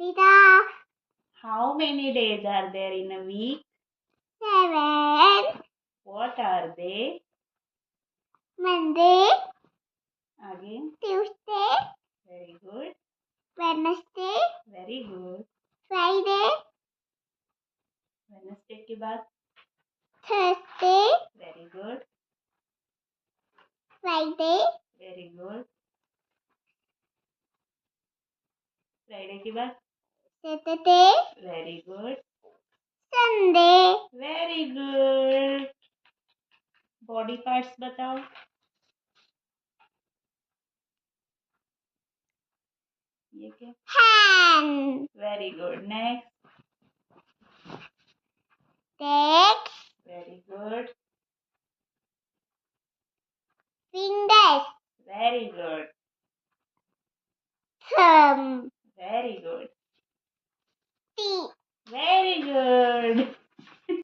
Tita. How many days are there in a week? 7. What are they? Monday. Again. Tuesday. Very good. Wednesday. Very good. Friday. Wednesday के बाद. Thursday. Very good. Friday. Very good. Friday के बाद. Saturday. Very good. Sunday. Very good. Body parts बताओ. ये क्या? Hand. Very good. Next. Legs. Very good. Fingers. Very good. Thumb. Very good.